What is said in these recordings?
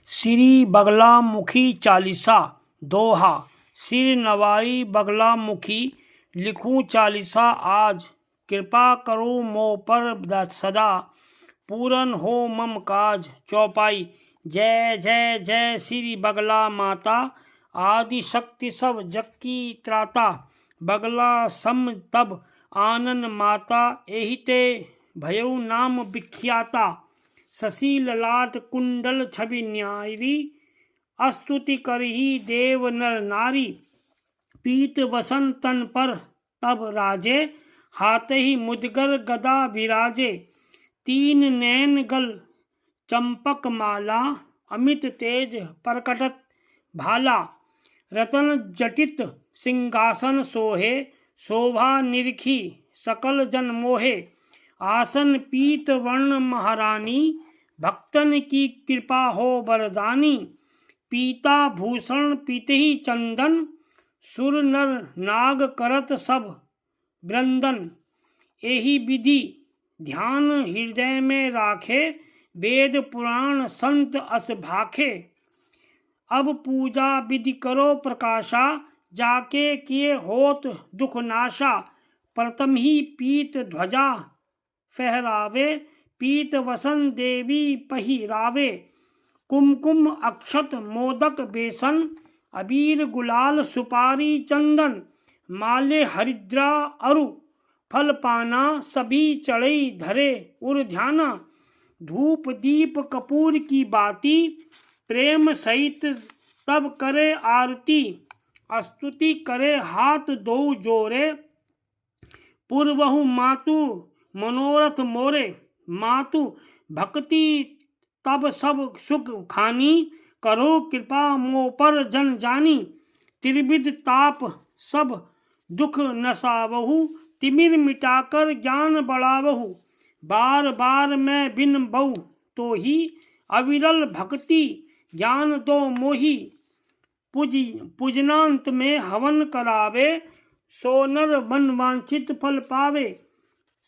श्री बगला मुखी चालीसा दोहा। सिर नवाई बगला मुखी लिखूं चालीसा आज। कृपा करो मोह पर सदा पूरन हो मम काज। चौपाई। जय जय जय श्री बगला माता आदि शक्ति सब जग की त्राता। बगला सम तब आनन माता एहिते भयउ नाम विख्याता। शशि ललाट कुंडल छवि न्यारी स्तुति करही देव नर नारी। पीत वसन तन पर तब राजे हाथ ही मुदगर गदा विराजे। तीन नैन गल चंपक माला अमित तेज प्रकटत भाला। रतन जटित सिंहासन सोहे शोभा निरखी सकल जन मोहे। आसन पीत वर्ण महारानी भक्तन की कृपा हो वरदानी। पीता भूषण पीतही चंदन सुर नर नाग करत सब वृंदन। एही विधि ध्यान हृदय में राखे वेद पुराण संत अस भाखे। अब पूजा विधि करो प्रकाशा जाके किए होत दुख नाशा। प्रथम ही पीत ध्वजा फहरावे पीत वसन देवी पहिरावे। कुमकुम अक्षत मोदक बेसन अबीर गुलाल सुपारी चंदन। माले हरिद्रा अरु फल पाना सभी चढ़ई धरे उर ध्याना। धूप दीप कपूर की बाती प्रेम सहित तब करे आरती। स्तुति करे हाथ दो जोरे पूर्वहु मातु मनोरथ मोरे। मातु भक्ति तब सब सुख खानी करो कृपा मोह पर जन जानी। त्रिविध ताप सब दुख नसावहु तिमिर मिटाकर ज्ञान बढ़ावहु। बार बार मैं बिन बहु तो ही अविरल भक्ति ज्ञान दो मोही। पूजनांत में हवन करावे सोनर मन वांछित फल पावे।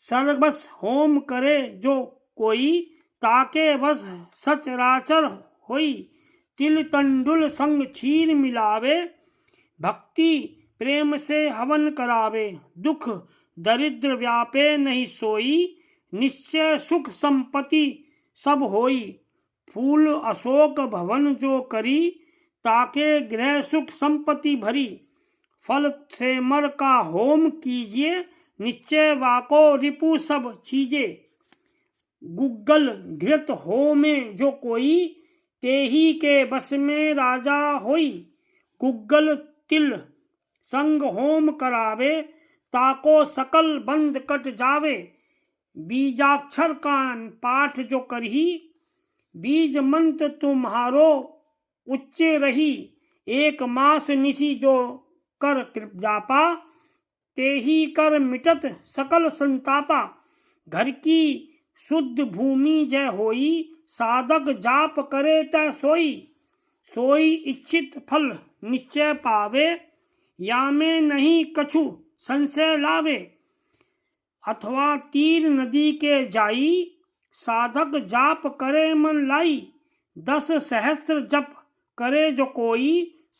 सर्वस होम करे जो कोई ताके बस सचराचर होई। तिल तंडुल संग क्षीर मिलावे भक्ति प्रेम से हवन करावे। दुख दरिद्र व्यापे नहीं सोई निश्चय सुख संपत्ति सब होई। फूल अशोक भवन जो करी ताके गृह सुख संपत्ति भरी। फल से मर का होम कीजिए निश्चय वाको रिपु सब चीजे। गुग्गल घृत हो में जो कोई तेही के बस में राजा होई। गुग्गल तिल संग होम करावे ताको सकल बंद कट जावे। बीजाक्षर का पाठ जो करही बीज मंत्र तुम्हारो उच्च रही। एक मास निशी जो कर जापा तेही कर मिटत सकल संतापा। घर की शुद्ध भूमि जय होई साधक जाप करे तय सोई। सोई इच्छित फल निश्चय पावे या में नहीं कछु संशय लावे। अथवा तीर नदी के जाई साधक जाप करे मन लाई। 10 सहस्त्र जप करे जो कोई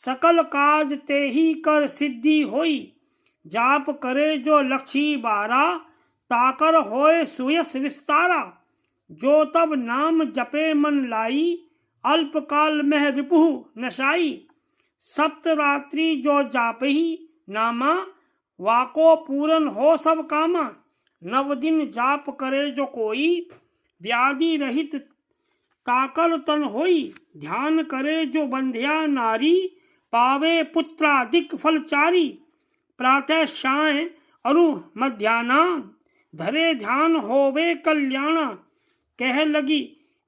सकल काज ते ही कर सिद्धि होई। जाप करे जो लक्षी 12 ताकर होए सुयस विस्तारा। जो तब नाम जपे मन लाई अल्प काल में रिपुहु नशाई। सप्त रात्रि जो जापही नामा वाको पूरन हो सब कामा। 9 दिन जाप करे जो कोई व्याधि रहित ताकर तन होई। ध्यान करे जो बंध्या नारी पावे पुत्रादिक फल चारी। प्रातः साय अरु मध्याना धरे ध्यान होवे कल्याणा। कह लगी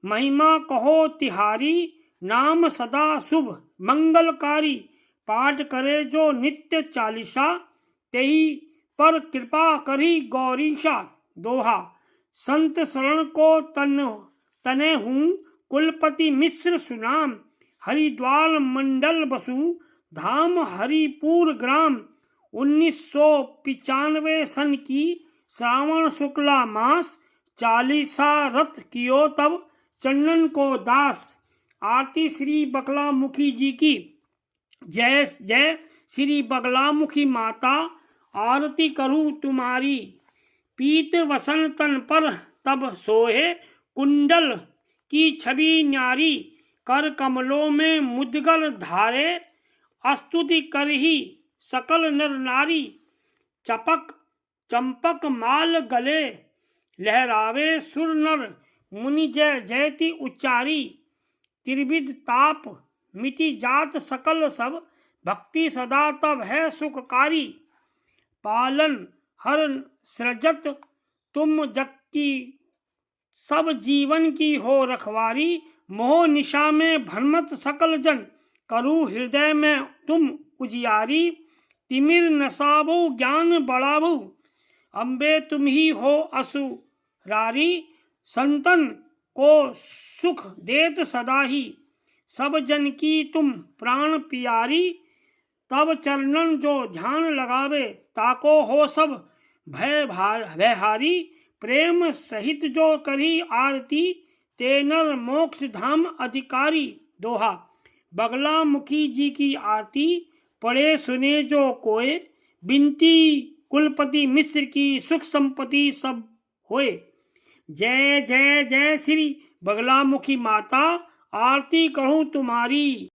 महिमा कहो तिहारी नाम सदा शुभ मंगलकारी। पाठ करे जो नित्य चालीसा तेही पर कृपा करी गौरीशा। दोहा। संत शरण को तने हूँ कुलपति मिश्र सुनाम। हरिद्वार मंडल बसु धाम हरिपुर ग्राम। 1995 सन की श्रावण शुक्ला मास चालीसा रथ कियो तब चंदन को दास। आरती श्री बगलामुखी जी की। जय जय श्री बगलामुखी माता, आरती करूं तुम्हारी। पीत वसन तन पर तब सोहे, कुंडल की छवि न्यारी। कर कमलों में मुद्गल धारे, स्तुति कर ही सकल नर नारी। चंपक माल गले, लहरावे सुर नर। मुनि जय जयति उच्चारी। त्रिविध ताप मिटि जात सकल सब, भक्ति सदा तब है सुखकारी। पालन हर सृजत तुम जग की, सब जीवन की हो रखवारी। मोह निशा में भ्रमत सकल जन, करूं हृदय में तुम उजियारी। तिमिर नसावो ज्ञान बढ़ावो, अम्बे तुम ही हो असुरारी। संतन को सुख देत सदा ही, सब जन की तुम प्राण प्यारी। तब चरणन जो ध्यान लगावे, ताको हो सब भयहारी। प्रेम सहित जो करी आरती, ते नर मोक्ष धाम अधिकारी। दोहा। बगलामुखी जी की आरती, पढ़े सुने जो कोय। बिनती कुलपति मिश्र की, सुख संपत्ति सब होए। जय जय जय श्री बगलामुखी माता, आरती कहूँ तुम्हारी।